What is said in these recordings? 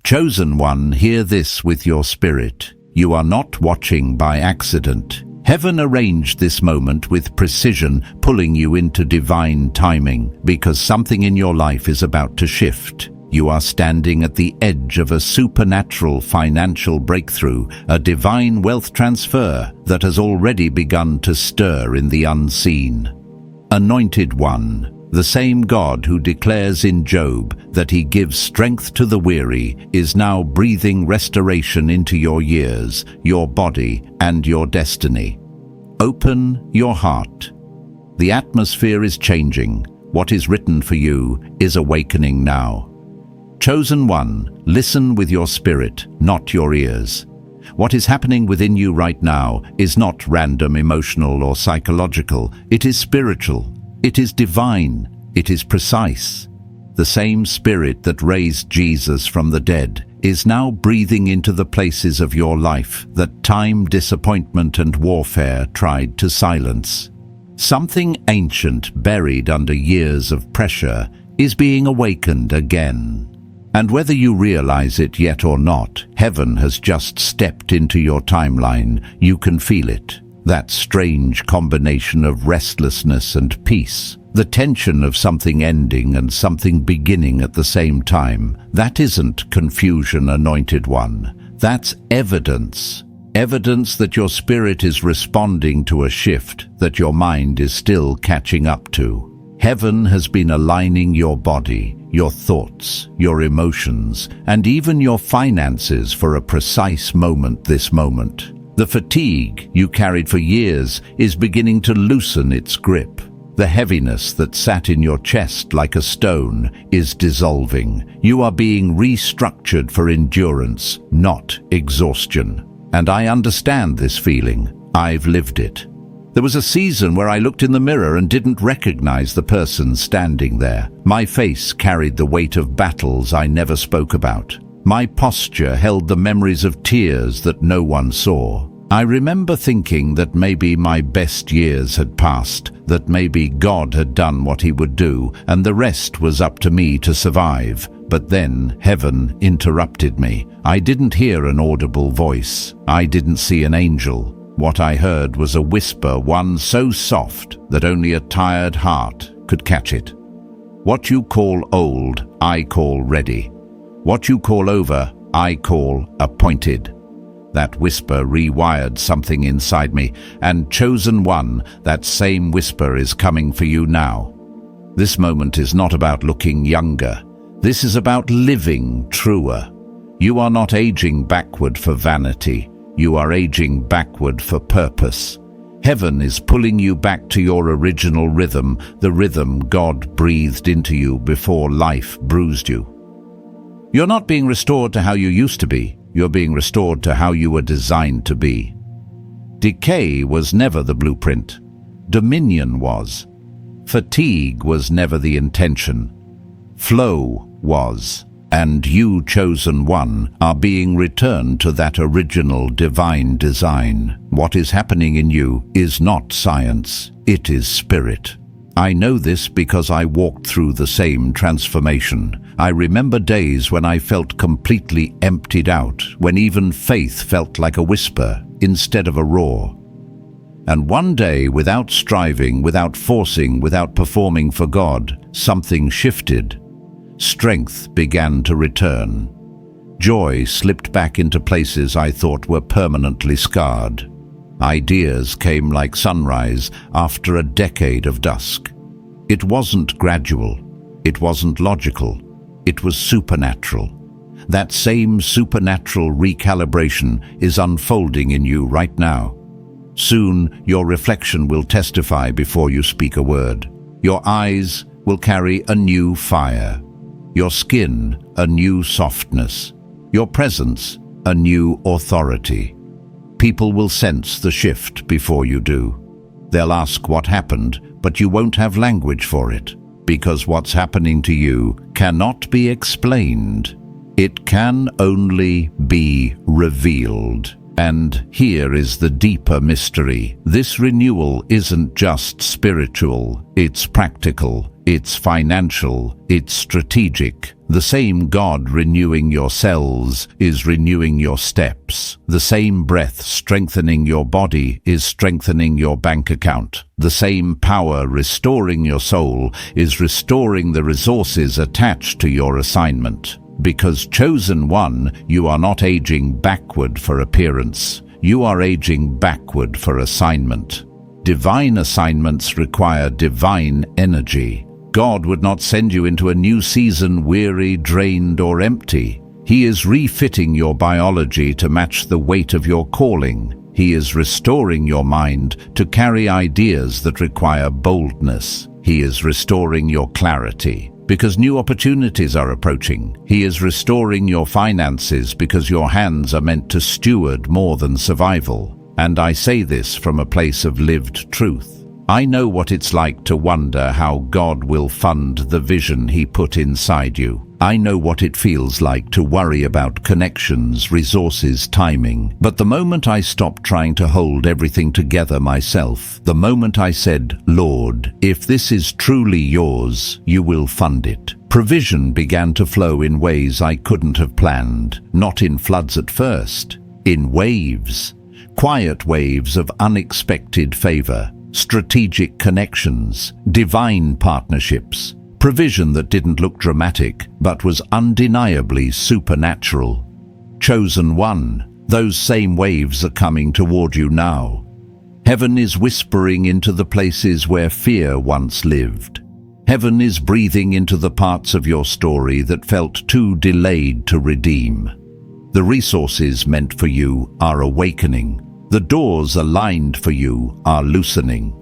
Chosen one, hear this with your spirit. You are not watching by accident. Heaven arranged this moment with precision, pulling you into divine timing, because something in your life is about to shift. You are standing at the edge of a supernatural financial breakthrough, a divine wealth transfer that has already begun to stir in the unseen. Anointed one, the same God who declares in Job that he gives strength to the weary, is now breathing restoration into your years, your body, and your destiny. Open your heart. The atmosphere is changing. What is written for you is awakening now. Chosen one, listen with your spirit, not your ears. What is happening within you right now is not random, emotional, or psychological. It is spiritual. It is divine. It is precise. The same Spirit that raised Jesus from the dead is now breathing into the places of your life that time, disappointment, and warfare tried to silence. Something ancient buried under years of pressure is being awakened again. And whether you realize it yet or not, heaven has just stepped into your timeline. You can feel it. That strange combination of restlessness and peace. The tension of something ending and something beginning at the same time. That isn't confusion, anointed one. That's evidence. Evidence that your spirit is responding to a shift that your mind is still catching up to. Heaven has been aligning your body, your thoughts, your emotions, and even your finances for a precise moment this moment. The fatigue you carried for years is beginning to loosen its grip. The heaviness that sat in your chest like a stone is dissolving. You are being restructured for endurance, not exhaustion. And I understand this feeling. I've lived it. There was a season where I looked in the mirror and didn't recognize the person standing there. My face carried the weight of battles I never spoke about. My posture held the memories of tears that no one saw. I remember thinking that maybe my best years had passed, that maybe God had done what he would do, and the rest was up to me to survive. But then heaven interrupted me. I didn't hear an audible voice. I didn't see an angel. What I heard was a whisper, one so soft that only a tired heart could catch it. What you call old, I call ready. What you call over, I call appointed. That whisper rewired something inside me, and chosen one, that same whisper is coming for you now. This moment is not about looking younger. This is about living truer. You are not aging backward for vanity. You are aging backward for purpose. Heaven is pulling you back to your original rhythm, the rhythm God breathed into you before life bruised you. You're not being restored to how you used to be. You're being restored to how you were designed to be. Decay was never the blueprint. Dominion was. Fatigue was never the intention. Flow was. And you, chosen one, are being returned to that original divine design. What is happening in you is not science. It is spirit. I know this because I walked through the same transformation. I remember days when I felt completely emptied out, when even faith felt like a whisper instead of a roar. And one day, without striving, without forcing, without performing for God, something shifted. Strength began to return. Joy slipped back into places I thought were permanently scarred. Ideas came like sunrise after a decade of dusk. It wasn't gradual. It wasn't logical. It was supernatural. That same supernatural recalibration is unfolding in you right now. Soon, your reflection will testify before you speak a word. Your eyes will carry a new fire. Your skin, a new softness. Your presence, a new authority. People will sense the shift before you do. They'll ask what happened, but you won't have language for it, because what's happening to you cannot be explained. It can only be revealed. And here is the deeper mystery. This renewal isn't just spiritual, it's practical, it's financial, it's strategic. The same God renewing your cells is renewing your steps. The same breath strengthening your body is strengthening your bank account. The same power restoring your soul is restoring the resources attached to your assignment. Because chosen one, you are not aging backward for appearance. You are aging backward for assignment. Divine assignments require divine energy. God would not send you into a new season weary, drained, or empty. He is refitting your biology to match the weight of your calling. He is restoring your mind to carry ideas that require boldness. He is restoring your clarity because new opportunities are approaching. He is restoring your finances because your hands are meant to steward more than survival. And I say this from a place of lived truth. I know what it's like to wonder how God will fund the vision He put inside you. I know what it feels like to worry about connections, resources, timing. But the moment I stopped trying to hold everything together myself, the moment I said, Lord, if this is truly yours, you will fund it, provision began to flow in ways I couldn't have planned. Not in floods at first, in waves. Quiet waves of unexpected favor. Strategic connections, divine partnerships, provision that didn't look dramatic but was undeniably supernatural. Chosen one, those same waves are coming toward you now. Heaven is whispering into the places where fear once lived. Heaven is breathing into the parts of your story that felt too delayed to redeem. The resources meant for you are awakening. The doors aligned for you are loosening.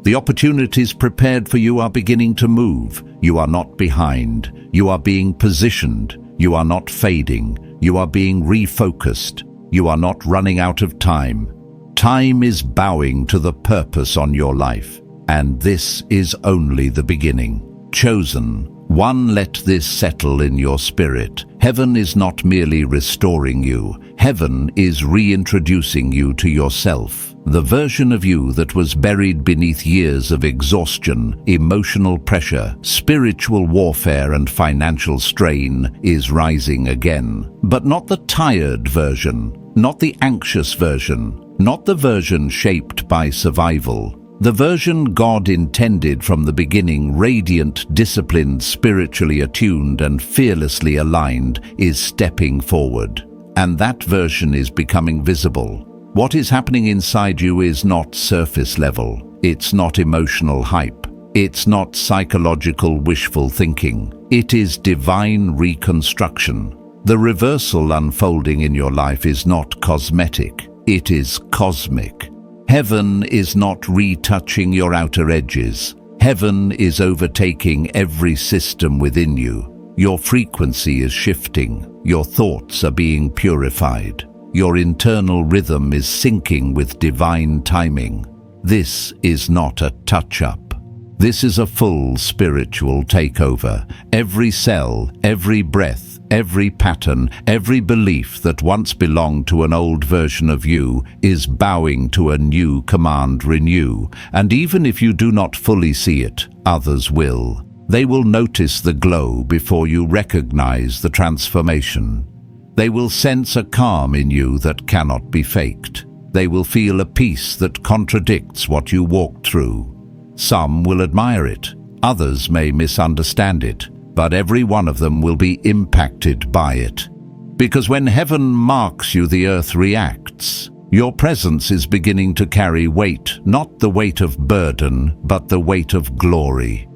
The opportunities prepared for you are beginning to move. You are not behind. You are being positioned. You are not fading. You are being refocused. You are not running out of time. Time is bowing to the purpose on your life. And this is only the beginning. Chosen one, let this settle in your spirit. Heaven is not merely restoring you. Heaven is reintroducing you to yourself. The version of you that was buried beneath years of exhaustion, emotional pressure, spiritual warfare, and financial strain is rising again. But not the tired version, not the anxious version, not the version shaped by survival. The version God intended from the beginning, radiant, disciplined, spiritually attuned, and fearlessly aligned, is stepping forward. And that version is becoming visible. What is happening inside you is not surface level. It's not emotional hype. It's not psychological wishful thinking. It is divine reconstruction. The reversal unfolding in your life is not cosmetic. It is cosmic. Heaven is not retouching your outer edges. Heaven is overtaking every system within you. Your frequency is shifting. Your thoughts are being purified. Your internal rhythm is syncing with divine timing. This is not a touch-up. This is a full spiritual takeover. Every cell, every breath, every pattern, every belief that once belonged to an old version of you is bowing to a new command, renew. And even if you do not fully see it, others will. They will notice the glow before you recognize the transformation. They will sense a calm in you that cannot be faked. They will feel a peace that contradicts what you walked through. Some will admire it, others may misunderstand it, but every one of them will be impacted by it. Because when heaven marks you, the earth reacts. Your presence is beginning to carry weight, not the weight of burden, but the weight of glory.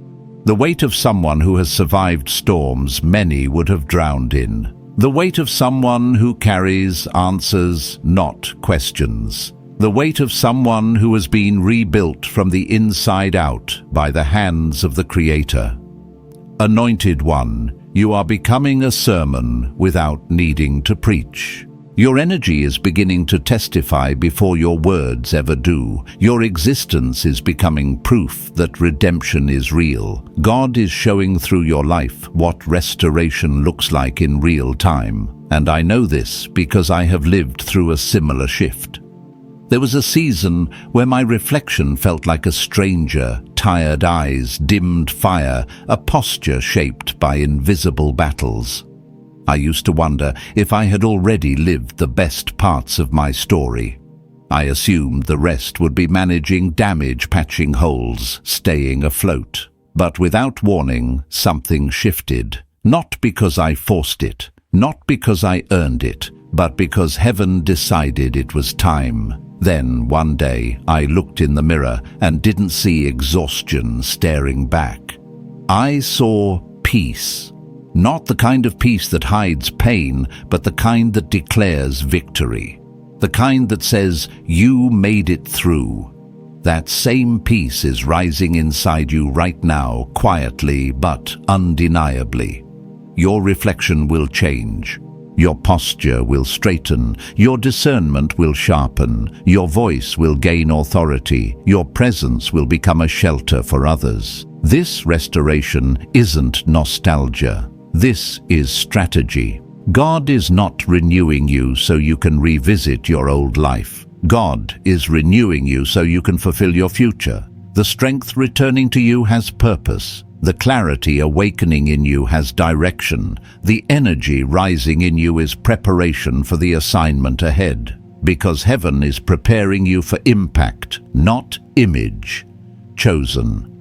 The weight of someone who has survived storms many would have drowned in. The weight of someone who carries answers, not questions. The weight of someone who has been rebuilt from the inside out by the hands of the Creator. Anointed one, you are becoming a sermon without needing to preach. Your energy is beginning to testify before your words ever do. Your existence is becoming proof that redemption is real. God is showing through your life what restoration looks like in real time. And I know this because I have lived through a similar shift. There was a season where my reflection felt like a stranger, tired eyes, dimmed fire, a posture shaped by invisible battles. I used to wonder if I had already lived the best parts of my story. I assumed the rest would be managing damage, patching holes, staying afloat. But without warning, something shifted. Not because I forced it, not because I earned it, but because heaven decided it was time. Then, one day, I looked in the mirror and didn't see exhaustion staring back. I saw peace. Not the kind of peace that hides pain, but the kind that declares victory. The kind that says, you made it through. That same peace is rising inside you right now, quietly but undeniably. Your reflection will change. Your posture will straighten. Your discernment will sharpen. Your voice will gain authority. Your presence will become a shelter for others. This restoration isn't nostalgia. This is strategy. God is not renewing you so you can revisit your old life. God is renewing you so you can fulfill your future. The strength returning to you has purpose. The clarity awakening in you has direction. The energy rising in you is preparation for the assignment ahead. Because heaven is preparing you for impact, not image. Chosen.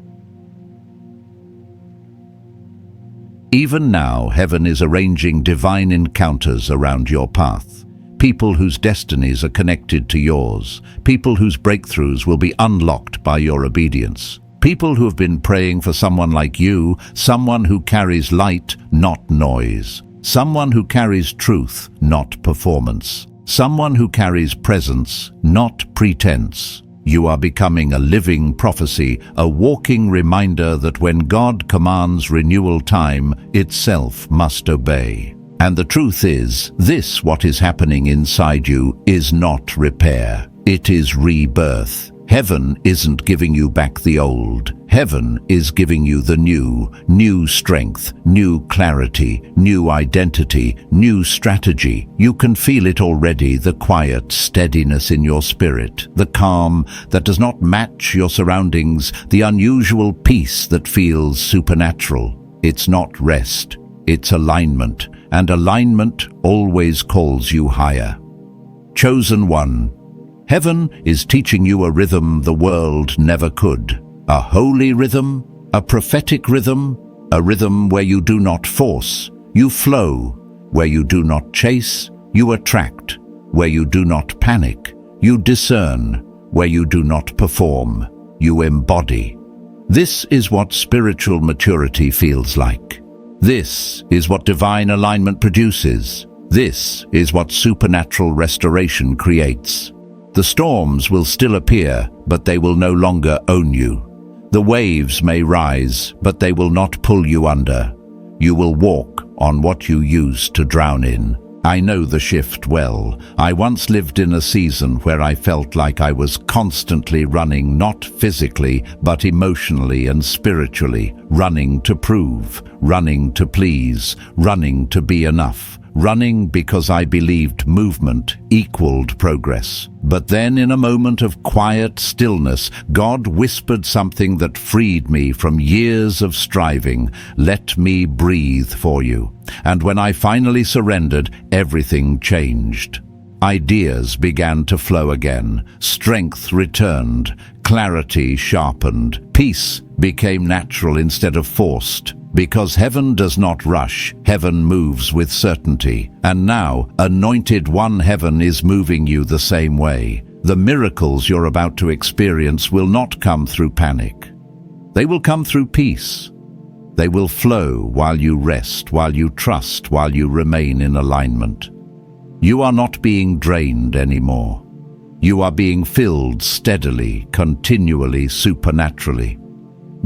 Even now, heaven is arranging divine encounters around your path. People whose destinies are connected to yours. People whose breakthroughs will be unlocked by your obedience. People who have been praying for someone like you, someone who carries light, not noise. Someone who carries truth, not performance. Someone who carries presence, not pretense. You are becoming a living prophecy, a walking reminder that when God commands renewal, time itself must obey. And the truth is, what is happening inside you is not repair. It is rebirth. Heaven isn't giving you back the old. Heaven is giving you the new strength, new clarity, new identity, new strategy. You can feel it already, the quiet steadiness in your spirit, the calm that does not match your surroundings, the unusual peace that feels supernatural. It's not rest, it's alignment, and alignment always calls you higher. Chosen one. Heaven is teaching you a rhythm the world never could. A holy rhythm, a prophetic rhythm, a rhythm where you do not force, you flow, where you do not chase, you attract, where you do not panic, you discern, where you do not perform, you embody. This is what spiritual maturity feels like. This is what divine alignment produces. This is what supernatural restoration creates. The storms will still appear, but they will no longer own you. The waves may rise, but they will not pull you under. You will walk on what you used to drown in. I know the shift well. I once lived in a season where I felt like I was constantly running, not physically, but emotionally and spiritually, running to prove, running to please, running to be enough. Running because I believed movement equaled progress. But then in a moment of quiet stillness, God whispered something that freed me from years of striving. Let me breathe for you. And when I finally surrendered, everything changed. Ideas began to flow again. Strength returned. Clarity sharpened. Peace became natural instead of forced. Because heaven does not rush, heaven moves with certainty. And now, anointed one, heaven is moving you the same way. The miracles you're about to experience will not come through panic. They will come through peace. They will flow while you rest, while you trust, while you remain in alignment. You are not being drained anymore. You are being filled steadily, continually, supernaturally.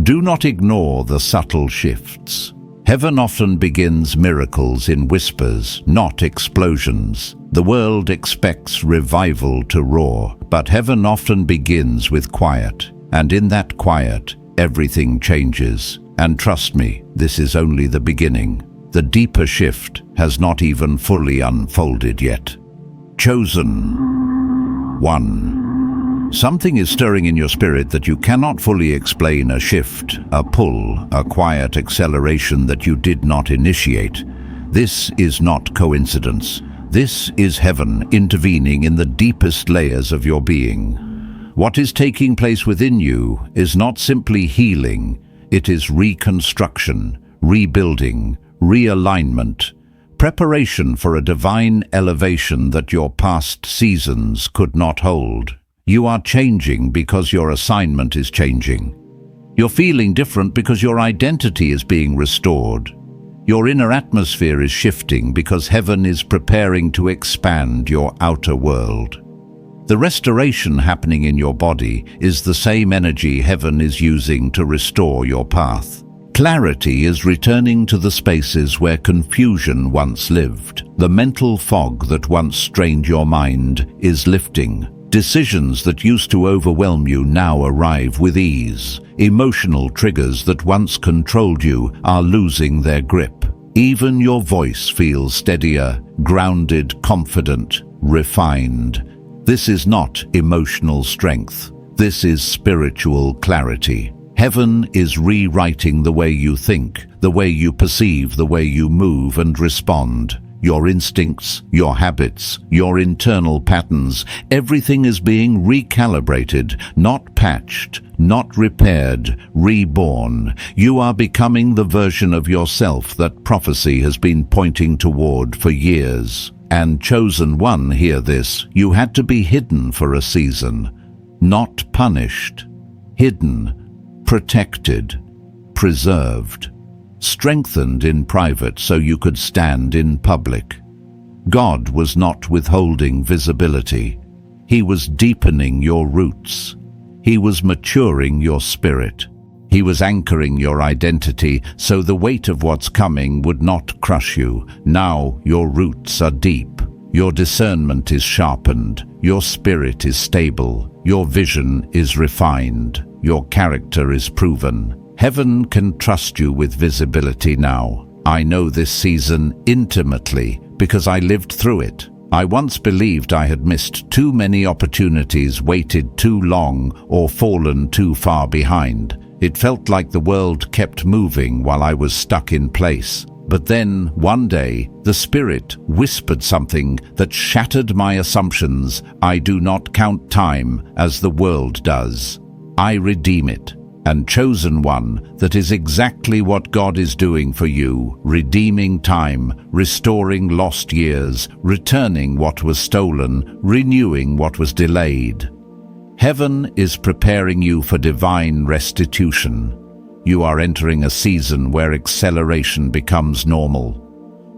Do not ignore the subtle shifts. Heaven often begins miracles in whispers, not explosions. The world expects revival to roar, but heaven often begins with quiet. And in that quiet, everything changes. And trust me, this is only the beginning. The deeper shift has not even fully unfolded yet. Chosen one. Something is stirring in your spirit that you cannot fully explain, a shift, a pull, a quiet acceleration that you did not initiate. This is not coincidence. This is heaven intervening in the deepest layers of your being. What is taking place within you is not simply healing, it is reconstruction, rebuilding, realignment, preparation for a divine elevation that your past seasons could not hold. You are changing because your assignment is changing. You're feeling different because your identity is being restored. Your inner atmosphere is shifting because heaven is preparing to expand your outer world. The restoration happening in your body is the same energy heaven is using to restore your path. Clarity is returning to the spaces where confusion once lived. The mental fog that once strained your mind is lifting. Decisions that used to overwhelm you now arrive with ease. Emotional triggers that once controlled you are losing their grip. Even your voice feels steadier, grounded, confident, refined. This is not emotional strength. This is spiritual clarity. Heaven is rewriting the way you think, the way you perceive, the way you move and respond. Your instincts, your habits, your internal patterns, everything is being recalibrated, not patched, not repaired, reborn. You are becoming the version of yourself that prophecy has been pointing toward for years. And chosen one, hear this, you had to be hidden for a season, not punished. Hidden, protected, preserved. Strengthened in private so you could stand in public. God was not withholding visibility. He was deepening your roots. He was maturing your spirit. He was anchoring your identity so the weight of what's coming would not crush you. Now your roots are deep. Your discernment is sharpened. Your spirit is stable. Your vision is refined. Your character is proven. Heaven can trust you with visibility now. I know this season intimately because I lived through it. I once believed I had missed too many opportunities, waited too long, or fallen too far behind. It felt like the world kept moving while I was stuck in place. But then, one day, the Spirit whispered something that shattered my assumptions. I do not count time as the world does. I redeem it. And chosen one, that is exactly what God is doing for you, redeeming time, restoring lost years, returning what was stolen, renewing what was delayed. Heaven is preparing you for divine restitution. You are entering a season where acceleration becomes normal.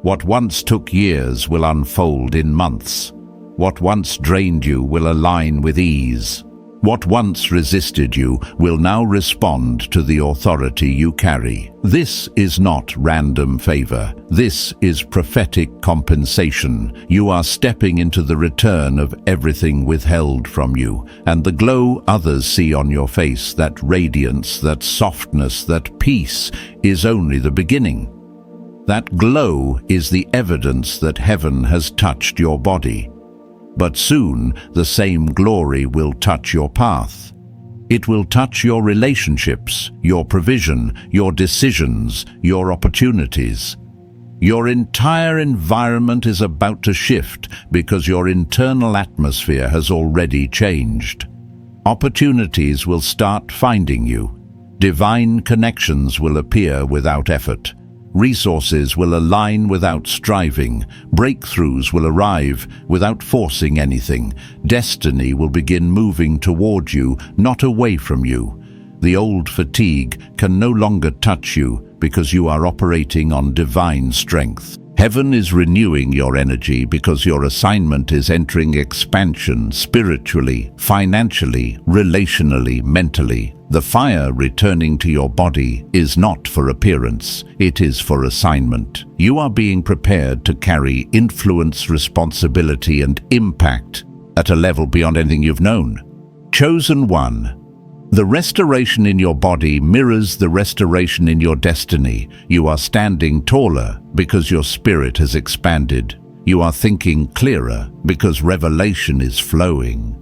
What once took years will unfold in months. What once drained you will align with ease. What once resisted you will now respond to the authority you carry. This is not random favor. This is prophetic compensation. You are stepping into the return of everything withheld from you, and the glow others see on your face, that radiance, that softness, that peace, is only the beginning. That glow is the evidence that heaven has touched your body. But soon the same glory will touch your path. It will touch your relationships, your provision, your decisions, your opportunities. Your entire environment is about to shift because your internal atmosphere has already changed. Opportunities will start finding you. Divine connections will appear without effort. Resources will align without striving. Breakthroughs will arrive without forcing anything. Destiny will begin moving toward you, not away from you. The old fatigue can no longer touch you because you are operating on divine strength. Heaven is renewing your energy because your assignment is entering expansion spiritually, financially, relationally, mentally. The fire returning to your body is not for appearance, it is for assignment. You are being prepared to carry influence, responsibility, and impact at a level beyond anything you've known. Chosen one. The restoration in your body mirrors the restoration in your destiny. You are standing taller because your spirit has expanded. You are thinking clearer because revelation is flowing.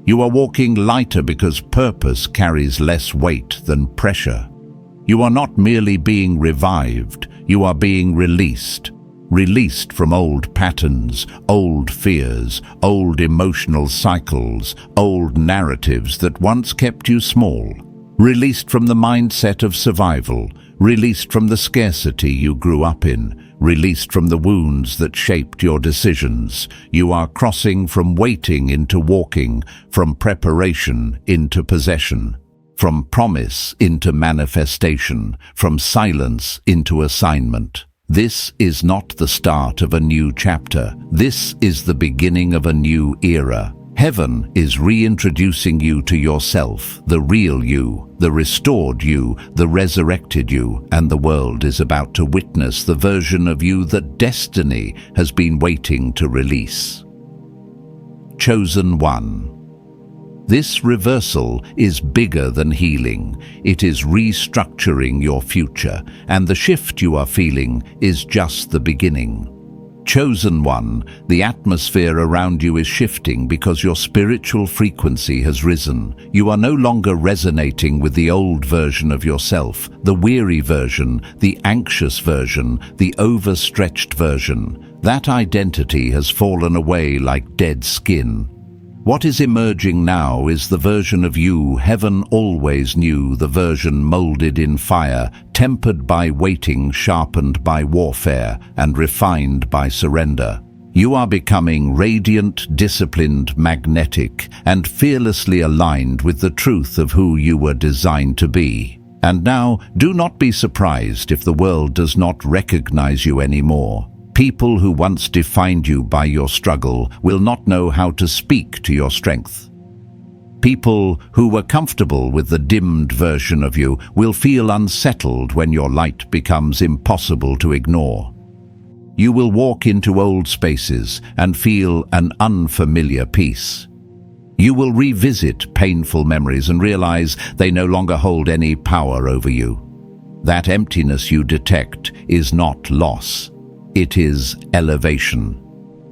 You are walking lighter because purpose carries less weight than pressure. You are not merely being revived, you are being released. Released from old patterns, old fears, old emotional cycles, old narratives that once kept you small. Released from the mindset of survival, released from the scarcity you grew up in, released from the wounds that shaped your decisions. You are crossing from waiting into walking, from preparation into possession, from promise into manifestation, from silence into assignment. This is not the start of a new chapter. This is the beginning of a new era. Heaven is reintroducing you to yourself, the real you, the restored you, the resurrected you, and the world is about to witness the version of you that destiny has been waiting to release. Chosen one. This reversal is bigger than healing. It is restructuring your future, and the shift you are feeling is just the beginning. Chosen one, the atmosphere around you is shifting because your spiritual frequency has risen. You are no longer resonating with the old version of yourself, the weary version, the anxious version, the overstretched version. That identity has fallen away like dead skin. What is emerging now is the version of you heaven always knew, the version molded in fire, tempered by waiting, sharpened by warfare, and refined by surrender. You are becoming radiant, disciplined, magnetic, and fearlessly aligned with the truth of who you were designed to be. And now, do not be surprised if the world does not recognize you anymore. People who once defined you by your struggle will not know how to speak to your strength. People who were comfortable with the dimmed version of you will feel unsettled when your light becomes impossible to ignore. You will walk into old spaces and feel an unfamiliar peace. You will revisit painful memories and realize they no longer hold any power over you. That emptiness you detect is not loss. It is elevation.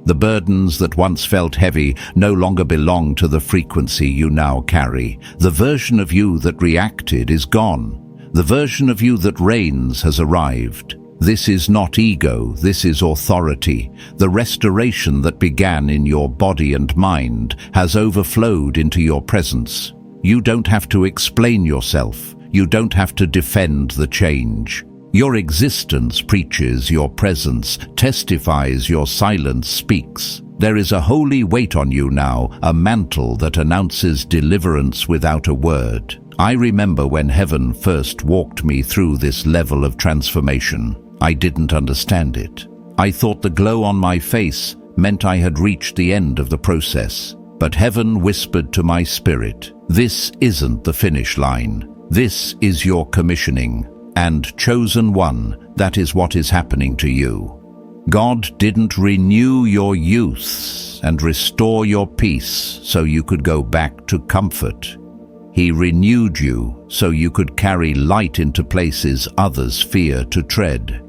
The burdens that once felt heavy no longer belong to the frequency you now carry. The version of you that reacted is gone. The version of you that reigns has arrived. This is not ego, this is authority. The restoration that began in your body and mind has overflowed into your presence. You don't have to explain yourself. You don't have to defend the change. Your existence preaches, your presence testifies, your silence speaks. There is a holy weight on you now, a mantle that announces deliverance without a word. I remember when heaven first walked me through this level of transformation. I didn't understand it. I thought the glow on my face meant I had reached the end of the process. But heaven whispered to my spirit, "This isn't the finish line. This is your commissioning. And chosen one, that is what is happening to you." God didn't renew your youth and restore your peace so you could go back to comfort. He renewed you so you could carry light into places others fear to tread.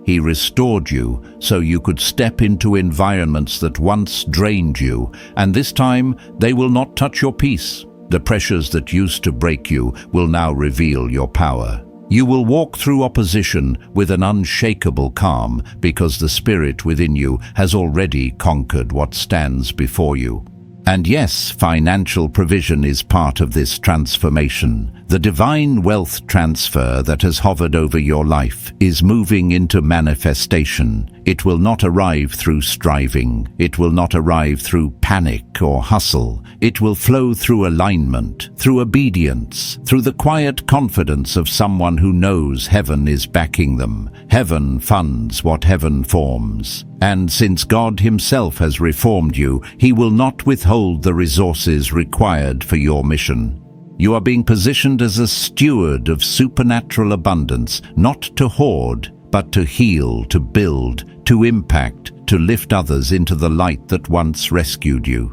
He restored you so you could step into environments that once drained you, and this time they will not touch your peace. The pressures that used to break you will now reveal your power. You will walk through opposition with an unshakable calm because the spirit within you has already conquered what stands before you. And yes, financial provision is part of this transformation. The divine wealth transfer that has hovered over your life is moving into manifestation. It will not arrive through striving. It will not arrive through panic or hustle. It will flow through alignment, through obedience, through the quiet confidence of someone who knows heaven is backing them. Heaven funds what heaven forms. And since God himself has reformed you, he will not withhold the resources required for your mission. You are being positioned as a steward of supernatural abundance, not to hoard, but to heal, to build, to impact, to lift others into the light that once rescued you.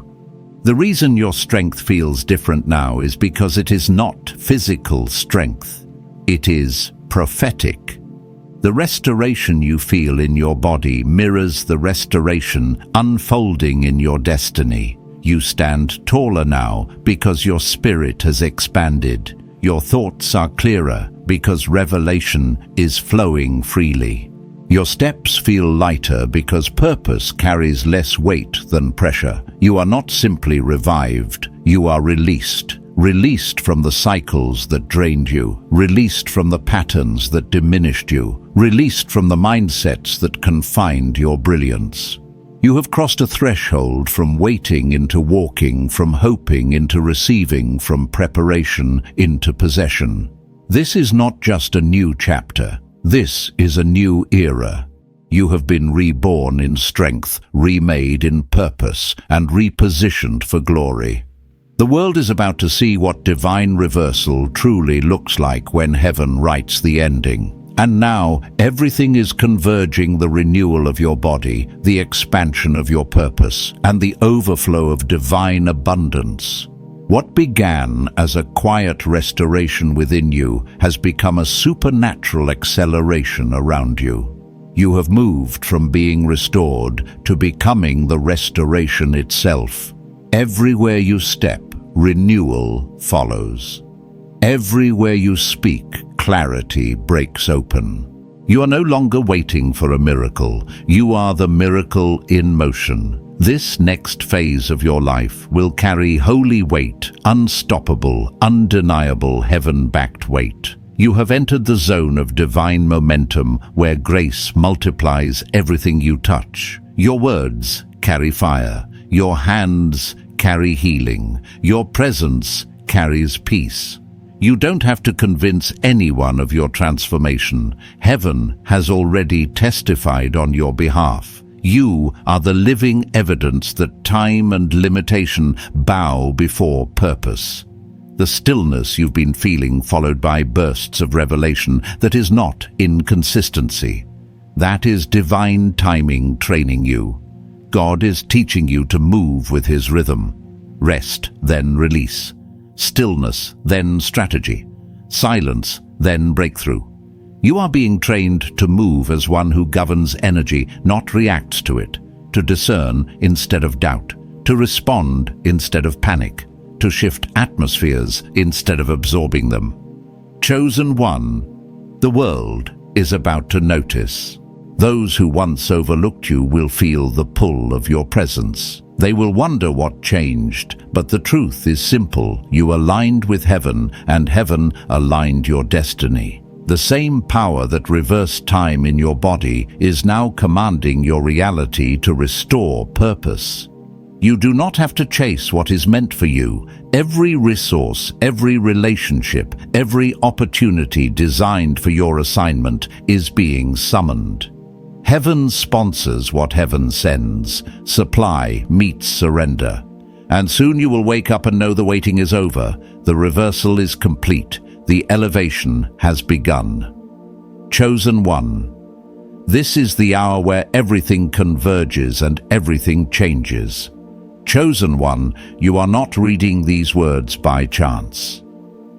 The reason your strength feels different now is because it is not physical strength. It is prophetic. The restoration you feel in your body mirrors the restoration unfolding in your destiny. You stand taller now because your spirit has expanded. Your thoughts are clearer because revelation is flowing freely. Your steps feel lighter because purpose carries less weight than pressure. You are not simply revived, you are released. Released from the cycles that drained you, released from the patterns that diminished you, released from the mindsets that confined your brilliance. You have crossed a threshold from waiting into walking, from hoping into receiving, from preparation into possession. This is not just a new chapter. This is a new era. You have been reborn in strength, remade in purpose, and repositioned for glory. The world is about to see what divine reversal truly looks like when heaven writes the ending. And now, everything is converging: the renewal of your body, the expansion of your purpose, and the overflow of divine abundance. What began as a quiet restoration within you has become a supernatural acceleration around you. You have moved from being restored to becoming the restoration itself. Everywhere you step, renewal follows. Everywhere you speak, clarity breaks open. You are no longer waiting for a miracle. You are the miracle in motion. This next phase of your life will carry holy weight, unstoppable, undeniable, heaven-backed weight. You have entered the zone of divine momentum where grace multiplies everything you touch. Your words carry fire. Your hands carry healing. Your presence carries peace. You don't have to convince anyone of your transformation. Heaven has already testified on your behalf. You are the living evidence that time and limitation bow before purpose. The stillness you've been feeling, followed by bursts of revelation, that is not inconsistency. That is divine timing training you. God is teaching you to move with His rhythm. Rest, then release. Stillness, then strategy. Silence, then breakthrough. You are being trained to move as one who governs energy, not reacts to it, to discern instead of doubt, to respond instead of panic, to shift atmospheres instead of absorbing them. Chosen one, the world is about to notice. Those who once overlooked you will feel the pull of your presence. They will wonder what changed, but the truth is simple. You aligned with heaven, and heaven aligned your destiny. The same power that reversed time in your body is now commanding your reality to restore purpose. You do not have to chase what is meant for you. Every resource, every relationship, every opportunity designed for your assignment is being summoned. Heaven sponsors what heaven sends. Supply meets surrender. And soon you will wake up and know the waiting is over. The reversal is complete. The elevation has begun. Chosen one. This is the hour where everything converges and everything changes. Chosen one, you are not reading these words by chance.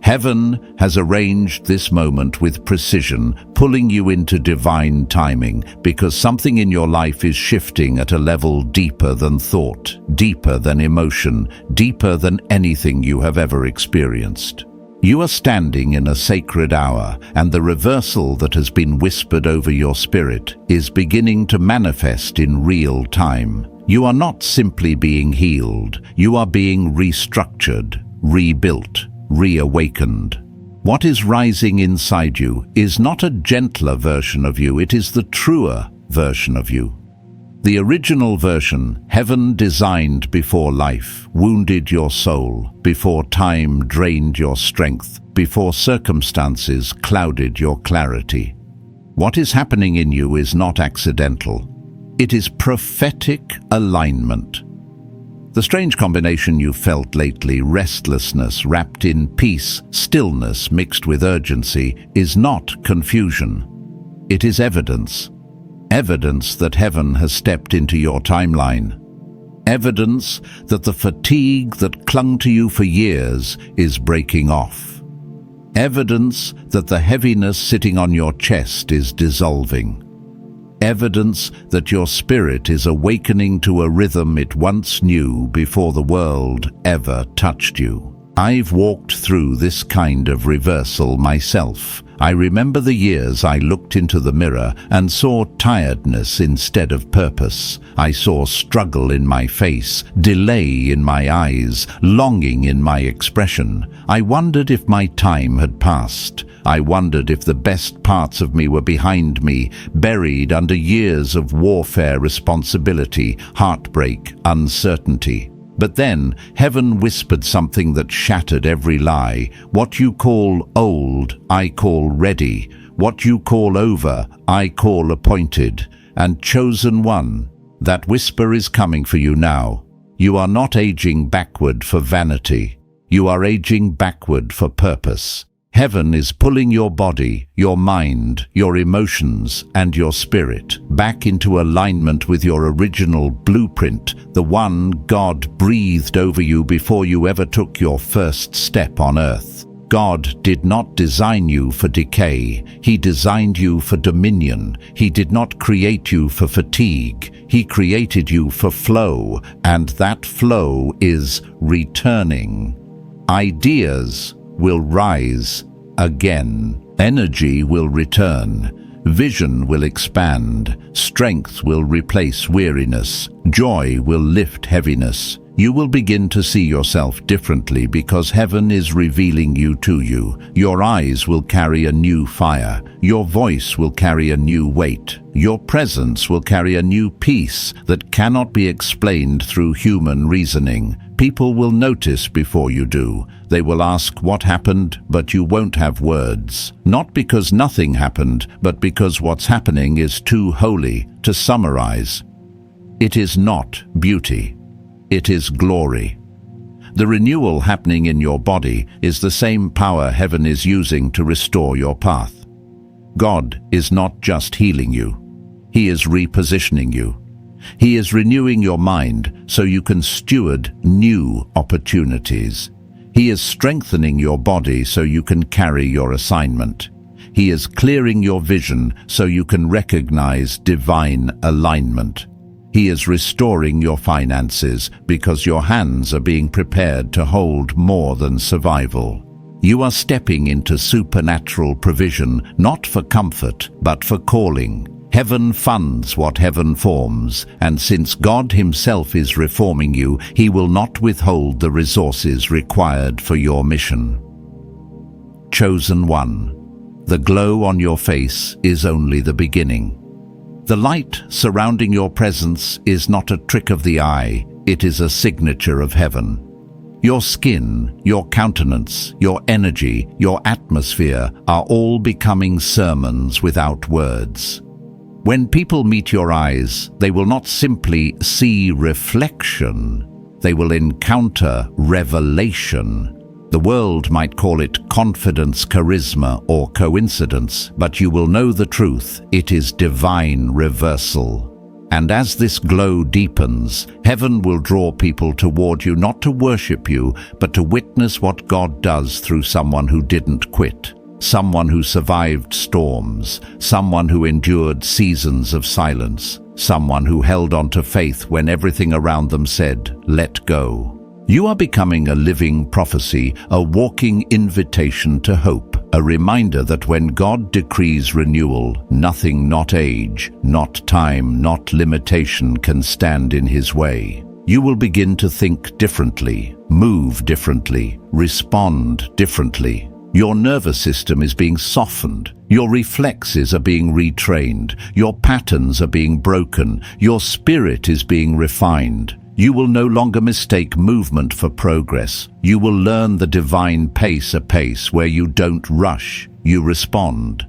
Heaven has arranged this moment with precision, pulling you into divine timing, because something in your life is shifting at a level deeper than thought, deeper than emotion, deeper than anything you have ever experienced. You are standing in a sacred hour, and the reversal that has been whispered over your spirit is beginning to manifest in real time. You are not simply being healed, you are being restructured, rebuilt, reawakened. What is rising inside you is not a gentler version of you, it is the truer version of you. The original version, heaven designed before life, wounded your soul, before time drained your strength, before circumstances clouded your clarity. What is happening in you is not accidental. It is prophetic alignment. The strange combination you felt lately, restlessness wrapped in peace, stillness mixed with urgency, is not confusion. It is evidence. Evidence that heaven has stepped into your timeline. Evidence that the fatigue that clung to you for years is breaking off. Evidence that the heaviness sitting on your chest is dissolving. evidence that your spirit is awakening to a rhythm it once knew before the world ever touched you. I've walked through this kind of reversal myself. I remember the years I looked into the mirror and saw tiredness instead of purpose. I saw struggle in my face, delay in my eyes, longing in my expression. I wondered if my time had passed. I wondered if the best parts of me were behind me, buried under years of warfare, responsibility, heartbreak, uncertainty. But then, heaven whispered something that shattered every lie. What you call old, I call ready. What you call over, I call appointed. And chosen one. That whisper is coming for you now. You are not aging backward for vanity. You are aging backward for purpose. Heaven is pulling your body, your mind, your emotions, and your spirit back into alignment with your original blueprint, the one God breathed over you before you ever took your first step on earth. God did not design you for decay. He designed you for dominion. He did not create you for fatigue. He created you for flow, and that flow is returning. Ideas will rise again. Energy will return. Vision will expand. Strength will replace weariness. Joy will lift heaviness. You will begin to see yourself differently because heaven is revealing you to you. Your eyes will carry a new fire. Your voice will carry a new weight. Your presence will carry a new peace that cannot be explained through human reasoning. People will notice before you do. They will ask what happened, but you won't have words. Not because nothing happened, but because what's happening is too holy to summarize. It is not beauty. It is glory. The renewal happening in your body is the same power heaven is using to restore your path. God is not just healing you. He is repositioning you. He is renewing your mind so you can steward new opportunities. He is strengthening your body so you can carry your assignment. He is clearing your vision so you can recognize divine alignment. He is restoring your finances because your hands are being prepared to hold more than survival. You are stepping into supernatural provision, not for comfort, but for calling. Heaven funds what heaven forms, and since God himself is reforming you, he will not withhold the resources required for your mission. Chosen one. The glow on your face is only the beginning. The light surrounding your presence is not a trick of the eye, it is a signature of heaven. Your skin, your countenance, your energy, your atmosphere are all becoming sermons without words. When people meet your eyes, they will not simply see reflection, they will encounter revelation. The world might call it confidence, charisma, or coincidence, but you will know the truth. It is divine reversal. And as this glow deepens, heaven will draw people toward you not to worship you, but to witness what God does through someone who didn't quit, someone who survived storms, someone who endured seasons of silence, someone who held on to faith when everything around them said, "Let go." You are becoming a living prophecy, a walking invitation to hope, a reminder that when God decrees renewal, nothing, not age, not time, not limitation can stand in his way. You will begin to think differently, move differently, respond differently. Your nervous system is being softened. Your reflexes are being retrained. Your patterns are being broken. Your spirit is being refined. You will no longer mistake movement for progress. You will learn the divine pace, a pace where you don't rush, you respond.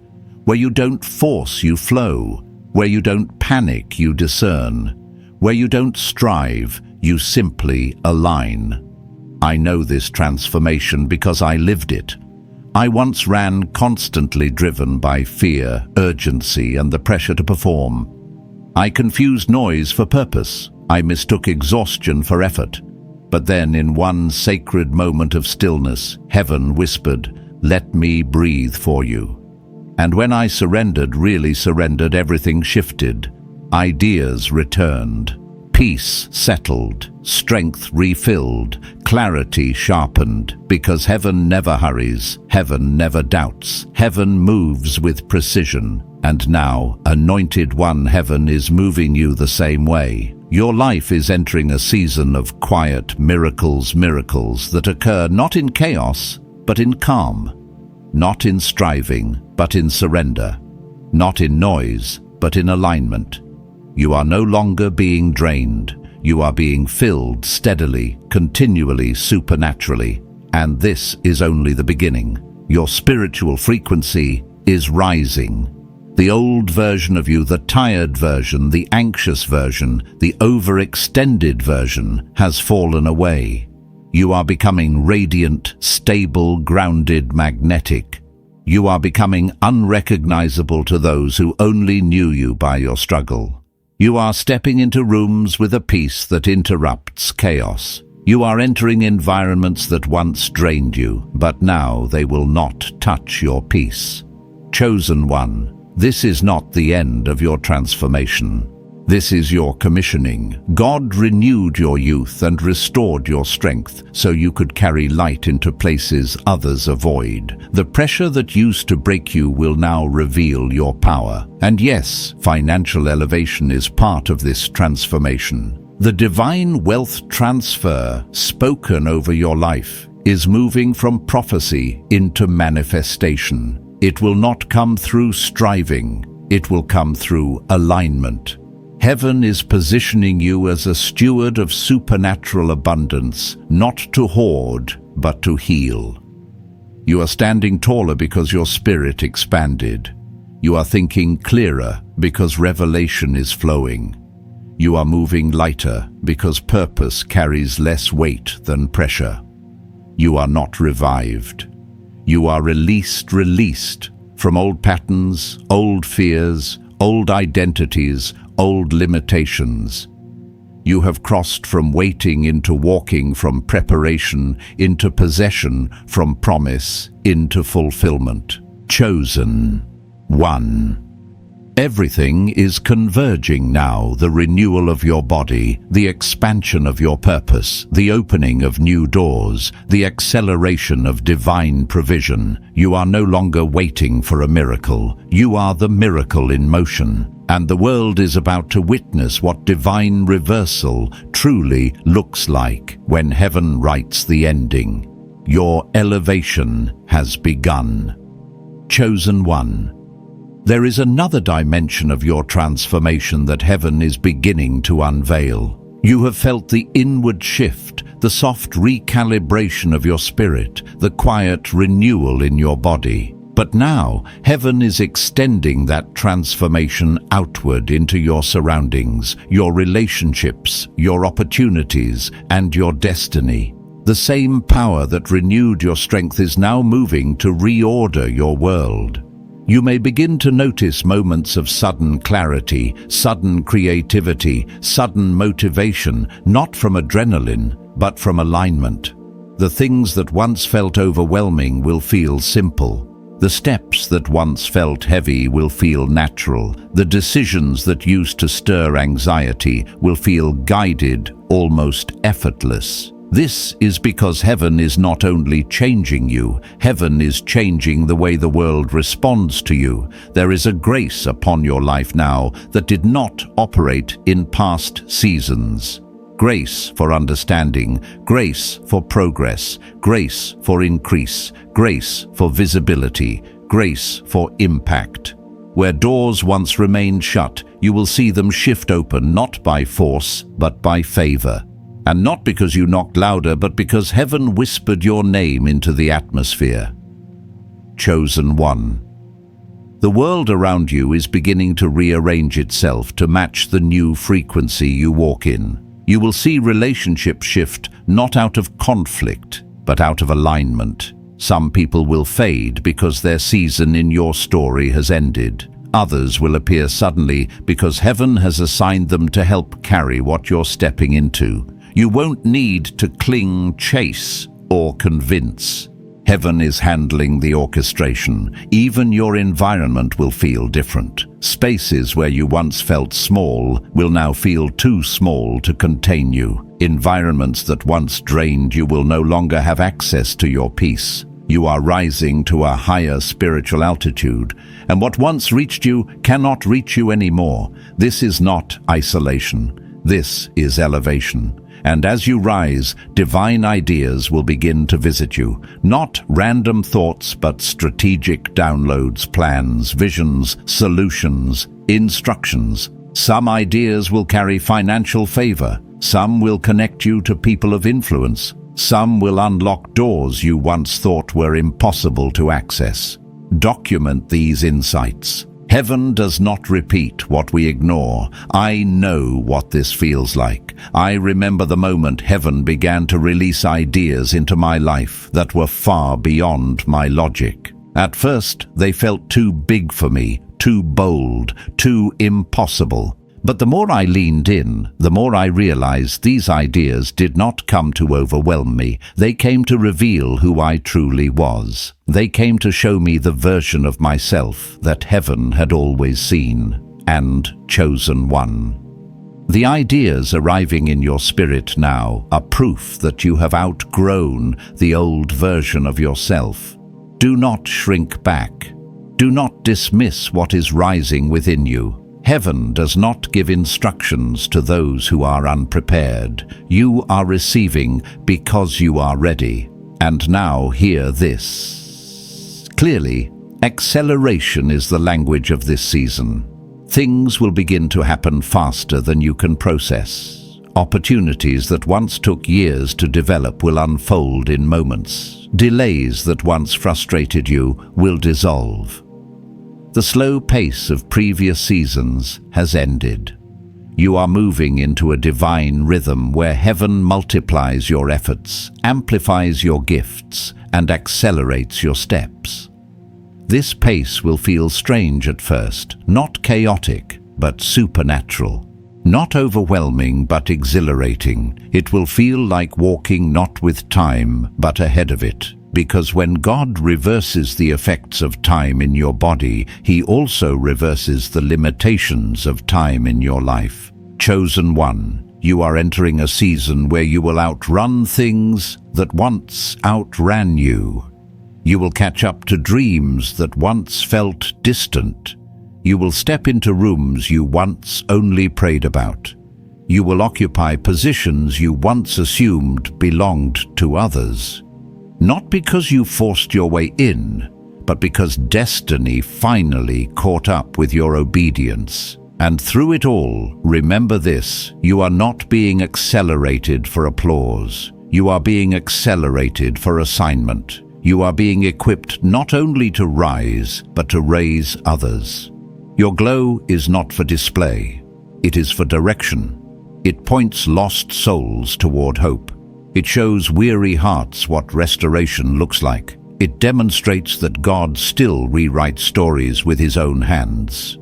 Where you don't force, you flow. Where you don't panic, you discern. Where you don't strive, you simply align. I know this transformation because I lived it. I once ran constantly driven by fear, urgency, and the pressure to perform. I confused noise for purpose. I mistook exhaustion for effort. But then, in one sacred moment of stillness, heaven whispered, "Let me breathe for you." And when I surrendered, really surrendered, everything shifted. Ideas returned. Peace settled, strength refilled, clarity sharpened, because heaven never hurries, heaven never doubts, heaven moves with precision. And now, Anointed One, heaven is moving you the same way. Your life is entering a season of quiet miracles that occur not in chaos, but in calm, not in striving, but in surrender, not in noise, but in alignment. You are no longer being drained. You are being filled steadily, continually, supernaturally. And this is only the beginning. Your spiritual frequency is rising. The old version of you, the tired version, the anxious version, the overextended version, has fallen away. You are becoming radiant, stable, grounded, magnetic. You are becoming unrecognizable to those who only knew you by your struggle. You are stepping into rooms with a peace that interrupts chaos. You are entering environments that once drained you, but now they will not touch your peace. Chosen One, this is not the end of your transformation. This is your commissioning. God renewed your youth and restored your strength so you could carry light into places others avoid. The pressure that used to break you will now reveal your power. And yes, financial elevation is part of this transformation. The divine wealth transfer spoken over your life is moving from prophecy into manifestation. It will not come through striving. It will come through alignment. Heaven is positioning you as a steward of supernatural abundance, not to hoard, but to heal. You are standing taller because your spirit expanded. You are thinking clearer because revelation is flowing. You are moving lighter because purpose carries less weight than pressure. You are not revived. You are released from old patterns, old fears, old identities, old limitations. You have crossed from waiting into walking, from preparation into possession, from promise into fulfillment. Chosen One. Everything is converging now, the renewal of your body, the expansion of your purpose, the opening of new doors, the acceleration of divine provision. You are no longer waiting for a miracle. You are the miracle in motion. And the world is about to witness what divine reversal truly looks like when heaven writes the ending. Your elevation has begun. Chosen One. There is another dimension of your transformation that heaven is beginning to unveil. You have felt the inward shift, the soft recalibration of your spirit, the quiet renewal in your body. But now, heaven is extending that transformation outward into your surroundings, your relationships, your opportunities, and your destiny. The same power that renewed your strength is now moving to reorder your world. You may begin to notice moments of sudden clarity, sudden creativity, sudden motivation, not from adrenaline, but from alignment. The things that once felt overwhelming will feel simple. The steps that once felt heavy will feel natural. The decisions that used to stir anxiety will feel guided, almost effortless. This is because heaven is not only changing you, heaven is changing the way the world responds to you. There is a grace upon your life now that did not operate in past seasons. Grace for understanding, grace for progress, grace for increase, grace for visibility, grace for impact. Where doors once remained shut, you will see them shift open, not by force, but by favor. And not because you knocked louder, but because heaven whispered your name into the atmosphere. Chosen One. The world around you is beginning to rearrange itself to match the new frequency you walk in. You will see relationships shift not out of conflict, but out of alignment. Some people will fade because their season in your story has ended. Others will appear suddenly because heaven has assigned them to help carry what you're stepping into. You won't need to cling, chase, or convince. Heaven is handling the orchestration. Even your environment will feel different. Spaces where you once felt small will now feel too small to contain you. Environments that once drained you will no longer have access to your peace. You are rising to a higher spiritual altitude, and what once reached you cannot reach you anymore. This is not isolation. This is elevation. And as you rise, divine ideas will begin to visit you. Not random thoughts, but strategic downloads, plans, visions, solutions, instructions. Some ideas will carry financial favor. Some will connect you to people of influence. Some will unlock doors you once thought were impossible to access. Document these insights. Heaven does not repeat what we ignore. I know what this feels like. I remember the moment heaven began to release ideas into my life that were far beyond my logic. At first, they felt too big for me, too bold, too impossible. But the more I leaned in, the more I realized these ideas did not come to overwhelm me. They came to reveal who I truly was. They came to show me the version of myself that heaven had always seen and chosen one. The ideas arriving in your spirit now are proof that you have outgrown the old version of yourself. Do not shrink back. Do not dismiss what is rising within you. Heaven does not give instructions to those who are unprepared. You are receiving because you are ready. And now hear this. Clearly, acceleration is the language of this season. Things will begin to happen faster than you can process. Opportunities that once took years to develop will unfold in moments. Delays that once frustrated you will dissolve. The slow pace of previous seasons has ended. You are moving into a divine rhythm where heaven multiplies your efforts, amplifies your gifts, and accelerates your steps. This pace will feel strange at first, not chaotic, but supernatural. Not overwhelming, but exhilarating. It will feel like walking not with time, but ahead of it. Because when God reverses the effects of time in your body, He also reverses the limitations of time in your life. Chosen one, you are entering a season where you will outrun things that once outran you. You will catch up to dreams that once felt distant. You will step into rooms you once only prayed about. You will occupy positions you once assumed belonged to others. Not because you forced your way in, but because destiny finally caught up with your obedience. And through it all, remember this: you are not being accelerated for applause. You are being accelerated for assignment. You are being equipped not only to rise, but to raise others. Your glow is not for display. It is for direction. It points lost souls toward hope. It shows weary hearts what restoration looks like. It demonstrates that God still rewrites stories with His own hands.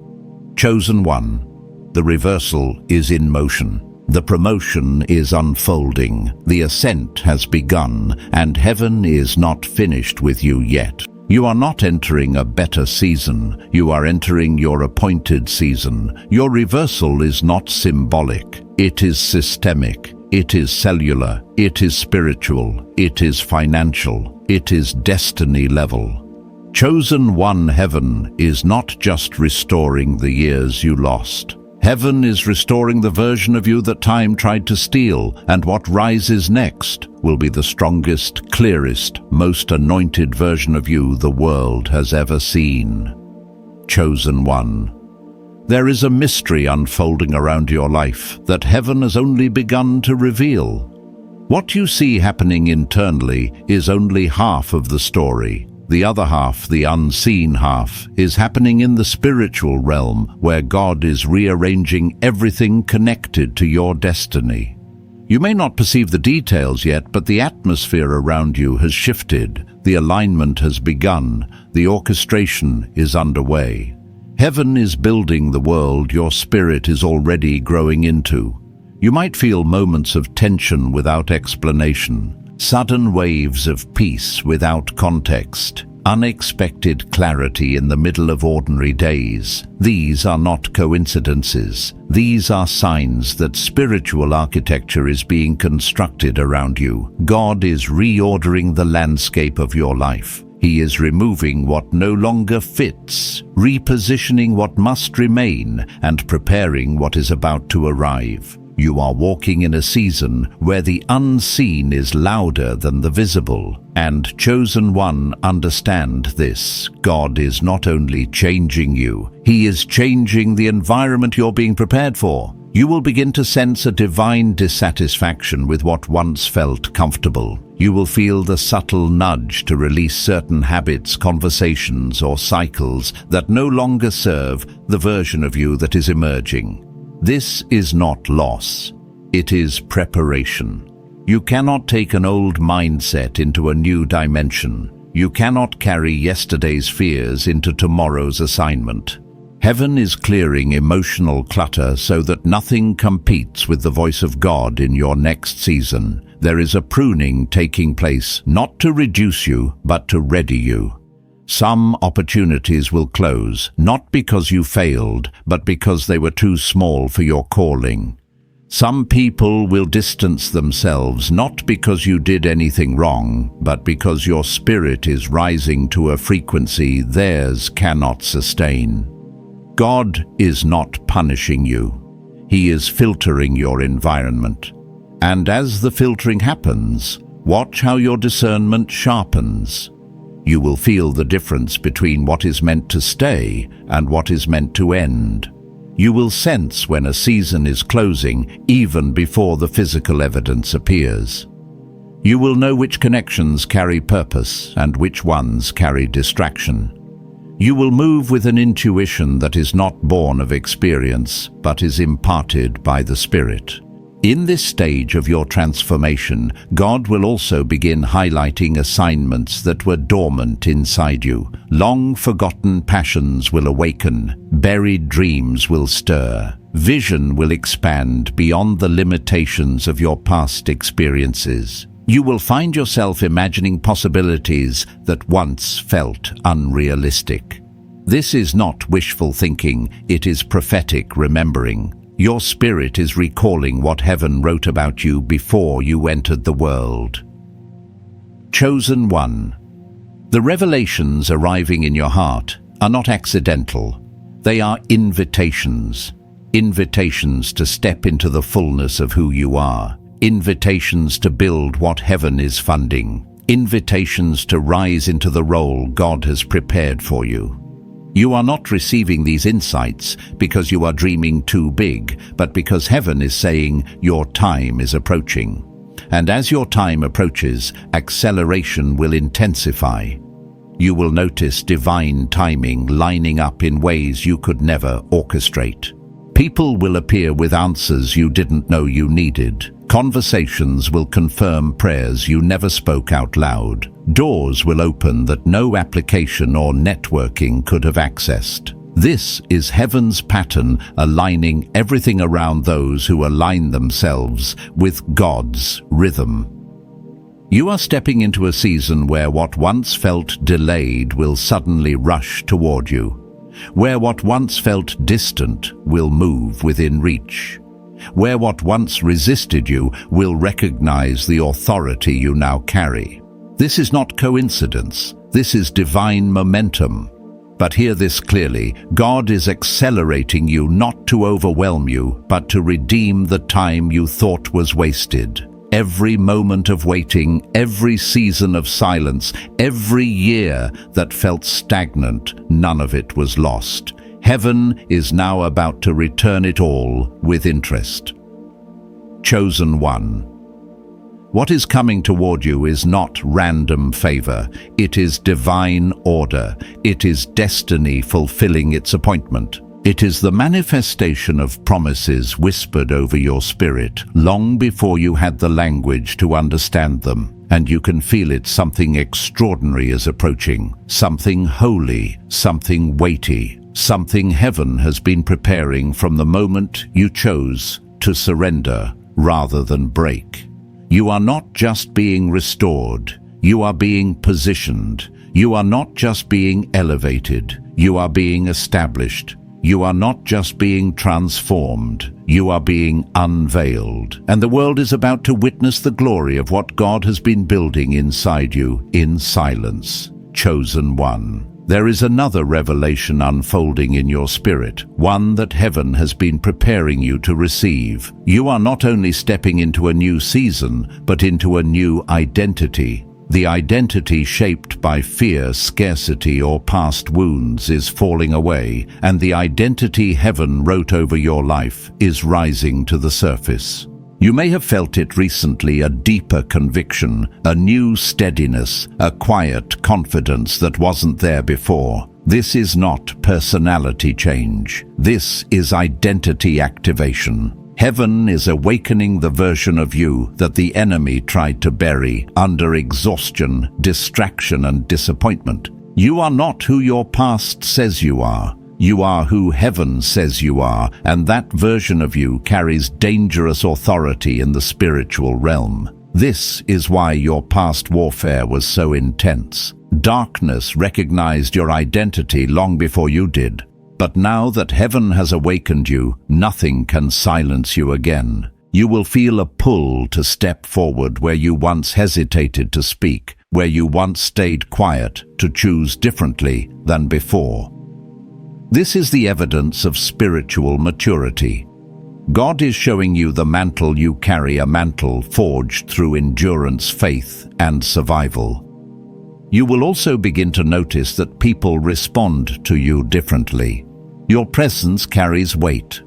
Chosen one, the reversal is in motion. The promotion is unfolding. The ascent has begun, and heaven is not finished with you yet. You are not entering a better season. You are entering your appointed season. Your reversal is not symbolic. It is systemic. It is cellular, it is spiritual, it is financial, it is destiny level. Chosen one, heaven is not just restoring the years you lost. Heaven is restoring the version of you that time tried to steal, and what rises next will be the strongest, clearest, most anointed version of you the world has ever seen. Chosen one. There is a mystery unfolding around your life that heaven has only begun to reveal. What you see happening internally is only half of the story. The other half, the unseen half, is happening in the spiritual realm where God is rearranging everything connected to your destiny. You may not perceive the details yet, but the atmosphere around you has shifted. The alignment has begun. The orchestration is underway. Heaven is building the world your spirit is already growing into. You might feel moments of tension without explanation. Sudden waves of peace without context. Unexpected clarity in the middle of ordinary days. These are not coincidences. These are signs that spiritual architecture is being constructed around you. God is reordering the landscape of your life. He is removing what no longer fits, repositioning what must remain, and preparing what is about to arrive. You are walking in a season where the unseen is louder than the visible. And chosen one, understand this. God is not only changing you, He is changing the environment you're being prepared for. You will begin to sense a divine dissatisfaction with what once felt comfortable. You will feel the subtle nudge to release certain habits, conversations, or cycles that no longer serve the version of you that is emerging. This is not loss, it is preparation. You cannot take an old mindset into a new dimension. You cannot carry yesterday's fears into tomorrow's assignment. Heaven is clearing emotional clutter so that nothing competes with the voice of God in your next season. There is a pruning taking place, not to reduce you, but to ready you. Some opportunities will close, not because you failed, but because they were too small for your calling. Some people will distance themselves, not because you did anything wrong, but because your spirit is rising to a frequency theirs cannot sustain. God is not punishing you. He is filtering your environment. And as the filtering happens, watch how your discernment sharpens. You will feel the difference between what is meant to stay and what is meant to end. You will sense when a season is closing even before the physical evidence appears. You will know which connections carry purpose and which ones carry distraction. You will move with an intuition that is not born of experience, but is imparted by the Spirit. In this stage of your transformation, God will also begin highlighting assignments that were dormant inside you. Long-forgotten passions will awaken, buried dreams will stir, vision will expand beyond the limitations of your past experiences. You will find yourself imagining possibilities that once felt unrealistic. This is not wishful thinking, it is prophetic remembering. Your spirit is recalling what heaven wrote about you before you entered the world. Chosen one. The revelations arriving in your heart are not accidental. They are invitations. Invitations to step into the fullness of who you are. Invitations to build what heaven is funding. Invitations to rise into the role God has prepared for you. You are not receiving these insights because you are dreaming too big, but because heaven is saying your time is approaching. And as your time approaches, acceleration will intensify. You will notice divine timing lining up in ways you could never orchestrate. People will appear with answers you didn't know you needed. Conversations will confirm prayers you never spoke out loud. Doors will open that no application or networking could have accessed. This is heaven's pattern aligning everything around those who align themselves with God's rhythm. You are stepping into a season where what once felt delayed will suddenly rush toward you, where what once felt distant will move within reach, where what once resisted you will recognize the authority you now carry. This is not coincidence, this is divine momentum. But hear this clearly, God is accelerating you not to overwhelm you, but to redeem the time you thought was wasted. Every moment of waiting, every season of silence, every year that felt stagnant, none of it was lost. Heaven is now about to return it all with interest. Chosen one. What is coming toward you is not random favor. It is divine order. It is destiny fulfilling its appointment. It is the manifestation of promises whispered over your spirit long before you had the language to understand them. And you can feel it. Something extraordinary is approaching. Something holy, something weighty, something heaven has been preparing from the moment you chose to surrender rather than break. You are not just being restored, you are being positioned. You are not just being elevated, you are being established. You are not just being transformed, you are being unveiled. And the world is about to witness the glory of what God has been building inside you in silence. Chosen one. There is another revelation unfolding in your spirit, one that heaven has been preparing you to receive. You are not only stepping into a new season, but into a new identity. The identity shaped by fear, scarcity, or past wounds is falling away, and the identity heaven wrote over your life is rising to the surface. You may have felt it recently, a deeper conviction, a new steadiness, a quiet confidence that wasn't there before. This is not personality change. This is identity activation. Heaven is awakening the version of you that the enemy tried to bury under exhaustion, distraction, and disappointment. You are not who your past says you are. You are who heaven says you are, and that version of you carries dangerous authority in the spiritual realm. This is why your past warfare was so intense. Darkness recognized your identity long before you did. But now that heaven has awakened you, nothing can silence you again. You will feel a pull to step forward where you once hesitated to speak, where you once stayed quiet, to choose differently than before. This is the evidence of spiritual maturity. God is showing you the mantle you carry, a mantle forged through endurance, faith, and survival. You will also begin to notice that people respond to you differently. Your presence carries weight.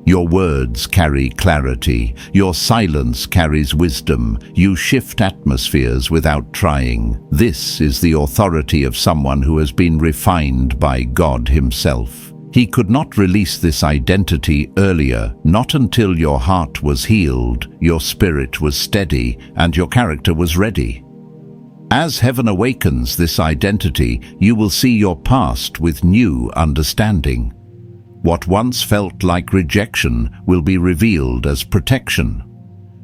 Your words carry clarity. Your silence carries wisdom. You shift atmospheres without trying. This is the authority of someone who has been refined by God Himself. He could not release this identity earlier, not until your heart was healed, your spirit was steady, and your character was ready. As heaven awakens this identity, you will see your past with new understanding. What once felt like rejection will be revealed as protection.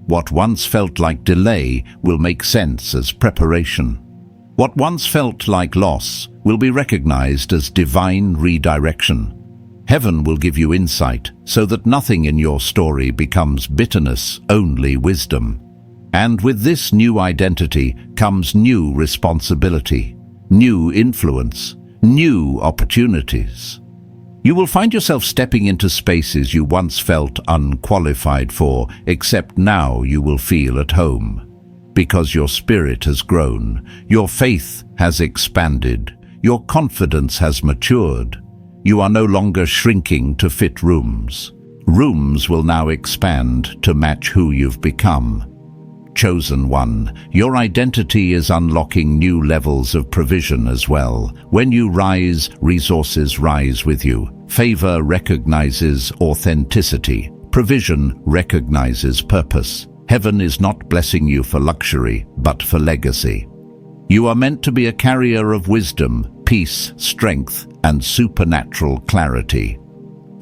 What once felt like delay will make sense as preparation. What once felt like loss will be recognized as divine redirection. Heaven will give you insight so that nothing in your story becomes bitterness, only wisdom. And with this new identity comes new responsibility, new influence, new opportunities. You will find yourself stepping into spaces you once felt unqualified for, except now you will feel at home. Because your spirit has grown, your faith has expanded, your confidence has matured. You are no longer shrinking to fit rooms. Rooms will now expand to match who you've become. Chosen one, your identity is unlocking new levels of provision as well. When you rise, resources rise with you. Favor recognizes authenticity. Provision recognizes purpose. Heaven is not blessing you for luxury, but for legacy. You are meant to be a carrier of wisdom, peace, strength, and supernatural clarity.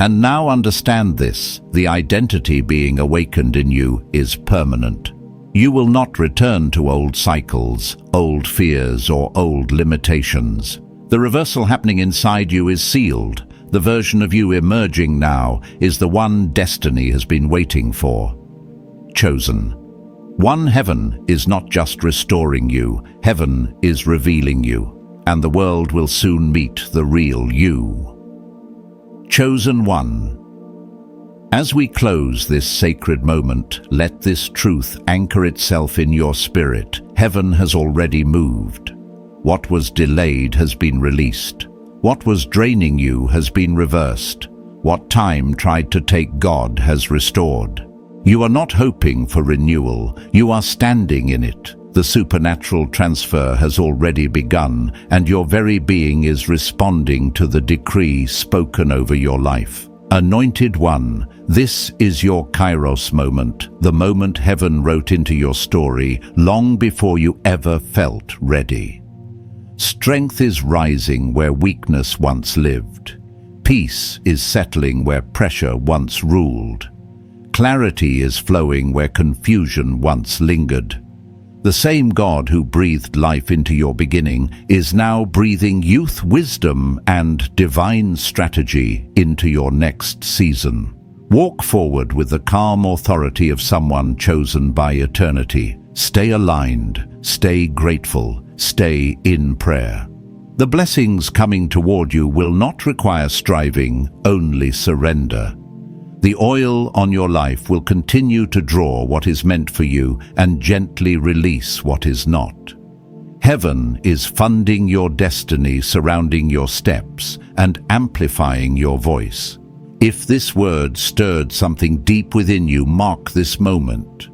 And now understand this: the identity being awakened in you is permanent. You will not return to old cycles, old fears, or old limitations. The reversal happening inside you is sealed. The version of you emerging now is the one destiny has been waiting for. Chosen. One, heaven is not just restoring you, heaven is revealing you, and the world will soon meet the real you. Chosen one. As we close this sacred moment, let this truth anchor itself in your spirit. Heaven has already moved. What was delayed has been released. What was draining you has been reversed. What time tried to take God has restored. You are not hoping for renewal, you are standing in it. The supernatural transfer has already begun, and your very being is responding to the decree spoken over your life. Anointed one, this is your Kairos moment, the moment heaven wrote into your story long before you ever felt ready. Strength is rising where weakness once lived. Peace is settling where pressure once ruled. Clarity is flowing where confusion once lingered. The same God who breathed life into your beginning is now breathing youth, wisdom, and divine strategy into your next season. Walk forward with the calm authority of someone chosen by eternity. Stay aligned, stay grateful, stay in prayer. The blessings coming toward you will not require striving, only surrender. The oil on your life will continue to draw what is meant for you and gently release what is not. Heaven is funding your destiny, surrounding your steps, and amplifying your voice. If this word stirred something deep within you, mark this moment.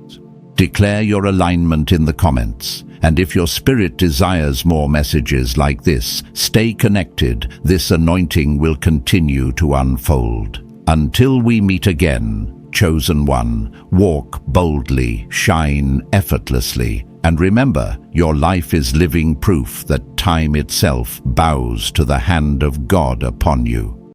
Declare your alignment in the comments. And if your spirit desires more messages like this, stay connected. This anointing will continue to unfold. Until we meet again, chosen one, walk boldly, shine effortlessly, and remember, your life is living proof that time itself bows to the hand of God upon you.